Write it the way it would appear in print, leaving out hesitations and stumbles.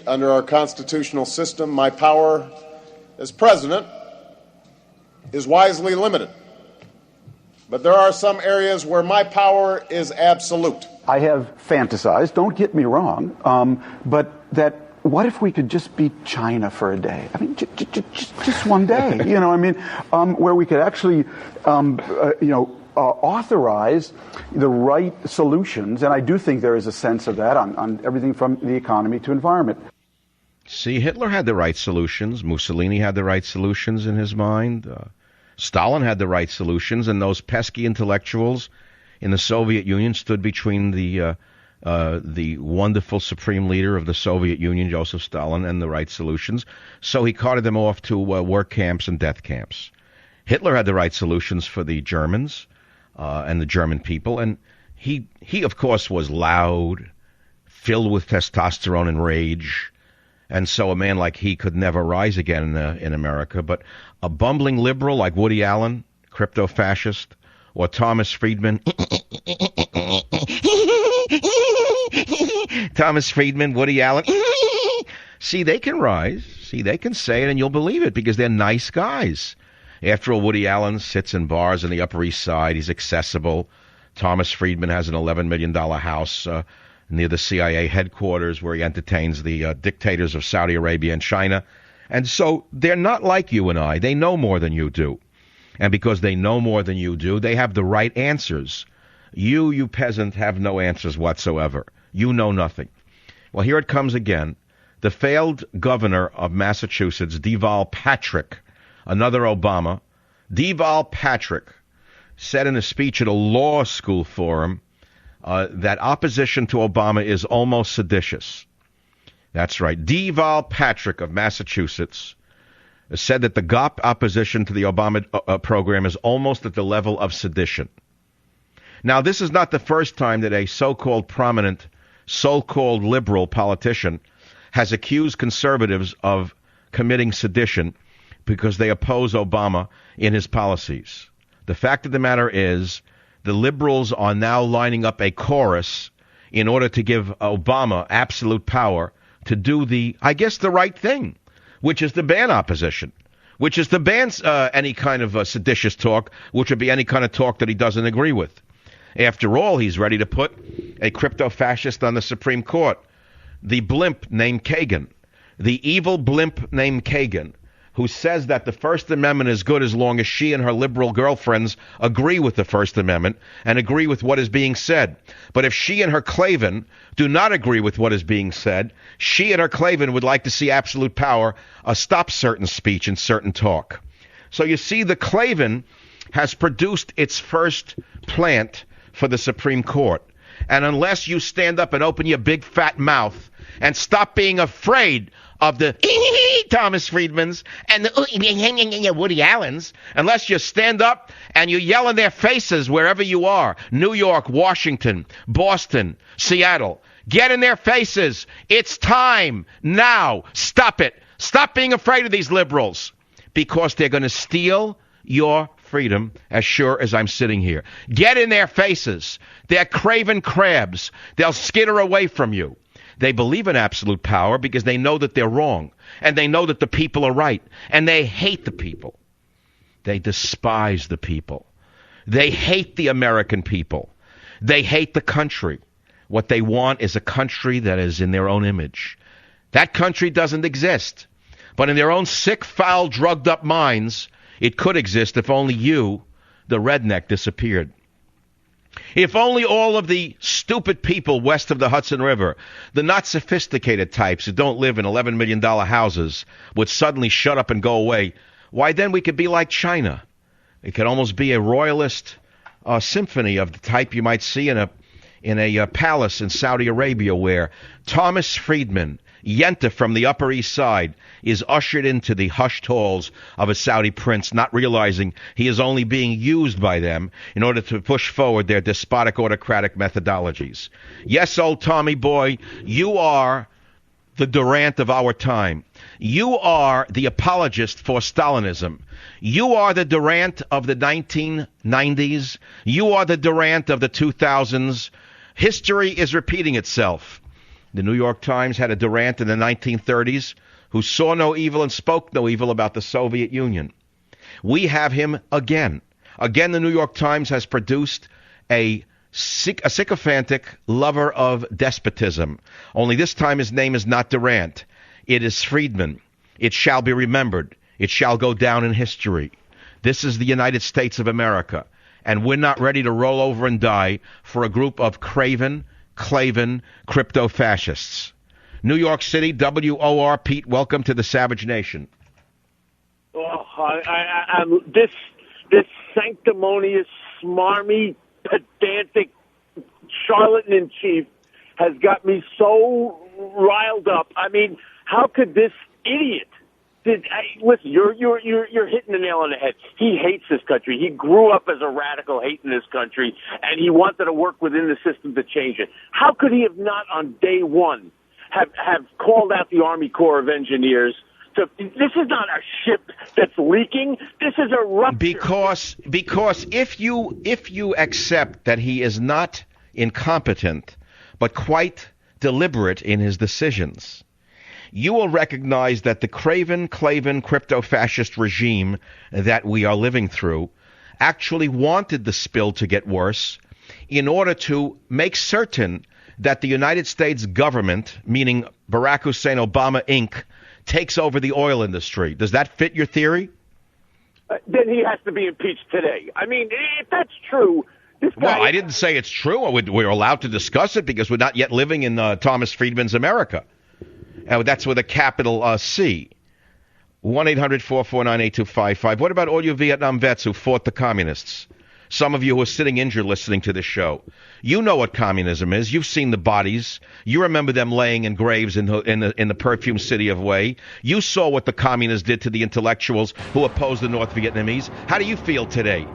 Under our constitutional system, my power as president is wisely limited. But there are some areas where my power is absolute. I have fantasized, don't get me wrong, but that what if we could just be China for a day? I mean, just one day, where we could actually, authorize the right solutions. And I do think there is a sense of that on everything from the economy to environment. See, Hitler had the right solutions. Mussolini had the right solutions in his mind. Stalin had the right solutions, and those pesky intellectuals in the Soviet Union stood between the wonderful supreme leader of the Soviet Union, Joseph Stalin, and the right solutions. So he carted them off to work camps and death camps. Hitler had the right solutions for the Germans and the German people, and he of course was loud, filled with testosterone and rage, and so a man like he could never rise again in America. But a bumbling liberal like Woody Allen, crypto-fascist, or Thomas Friedman, Woody Allen, see, they can rise. See, they can say it, and you'll believe it because they're nice guys. After all, Woody Allen sits in bars on the Upper East Side. He's accessible. Thomas Friedman has an $11 million house near the CIA headquarters where he entertains the dictators of Saudi Arabia and China. And so they're not like you and I. They know more than you do. And because they know more than you do, they have the right answers. You peasant, have no answers whatsoever. You know nothing. Well, here it comes again. The failed governor of Massachusetts, Deval Patrick, another Obama, Deval Patrick, said in a speech at a law school forum that opposition to Obama is almost seditious. That's right. Deval Patrick of Massachusetts said that the GOP opposition to the Obama program is almost at the level of sedition. Now, this is not the first time that a so-called prominent, so-called liberal politician has accused conservatives of committing sedition because they oppose Obama in his policies. The fact of the matter is the liberals are now lining up a chorus in order to give Obama absolute power to do the right thing, which is to ban opposition, which is to ban any kind of seditious talk, which would be any kind of talk that he doesn't agree with. After all, he's ready to put a crypto-fascist on the Supreme Court, the blimp named Kagan, the evil blimp named Kagan, who says that the First Amendment is good as long as she and her liberal girlfriends agree with the First Amendment and agree with what is being said. But if she and her Klavan do not agree with what is being said, she and her Klavan would like to see absolute power stop certain speech and certain talk. So you see, the Klavan has produced its first plant for the Supreme Court. And unless you stand up and open your big fat mouth and stop being afraid of the Thomas Friedmans and the Woody Allens, unless you stand up and you yell in their faces wherever you are, New York, Washington, Boston, Seattle, get in their faces. It's time now. Stop it. Stop being afraid of these liberals because they're going to steal your freedom as sure as I'm sitting here. Get in their faces. They're craven crabs. They'll skitter away from you. They believe in absolute power because they know that they're wrong, and they know that the people are right, and they hate the people. They despise the people. They hate the American people. They hate the country. What they want is a country that is in their own image. That country doesn't exist, but in their own sick, foul, drugged-up minds, it could exist if only you, the redneck, disappeared. If only all of the stupid people west of the Hudson River, the not sophisticated types who don't live in $11 million houses, would suddenly shut up and go away, why then we could be like China. It could almost be a royalist symphony of the type you might see in a palace in Saudi Arabia where Thomas Friedman, Yenta from the Upper East Side, is ushered into the hushed halls of a Saudi prince, not realizing he is only being used by them in order to push forward their despotic autocratic methodologies. Yes, old Tommy boy, you are the Durant of our time. You are the apologist for Stalinism. You are the Durant of the 1990s. You are the Durant of the 2000s. History is repeating itself. The New York Times had a Durant in the 1930s who saw no evil and spoke no evil about the Soviet Union. We have him again. Again, the New York Times has produced a sycophantic lover of despotism. Only this time his name is not Durant. It is Friedman. It shall be remembered. It shall go down in history. This is the United States of America, and we're not ready to roll over and die for a group of craven, claven, crypto-fascists. New York City, WOR, Pete, welcome to the Savage Nation. Oh, this sanctimonious, smarmy, pedantic charlatan-in-chief has got me so riled up. I mean, how could this idiot? Listen, you're hitting the nail on the head. He hates this country. He grew up as a radical hating this country, and he wanted to work within the system to change it. How could he have not, on day one, have called out the Army Corps of Engineers? This is not a ship that's leaking. This is a rupture. Because if you accept that he is not incompetent, but quite deliberate in his decisions, you will recognize that the craven, claven, crypto-fascist regime that we are living through actually wanted the spill to get worse in order to make certain that the United States government, meaning Barack Hussein Obama, Inc., takes over the oil industry. Does that fit your theory? Then he has to be impeached today. I mean, if that's true, this guy... Well, I didn't say it's true. We're allowed to discuss it because we're not yet living in Thomas Friedman's America. That's with a capital C. 1-800-449-8255. What about all you Vietnam vets who fought the communists? Some of you who are sitting injured listening to this show. You know what communism is. You've seen the bodies. You remember them laying in graves in the perfume city of Hue. You saw what the communists did to the intellectuals who opposed the North Vietnamese. How do you feel today?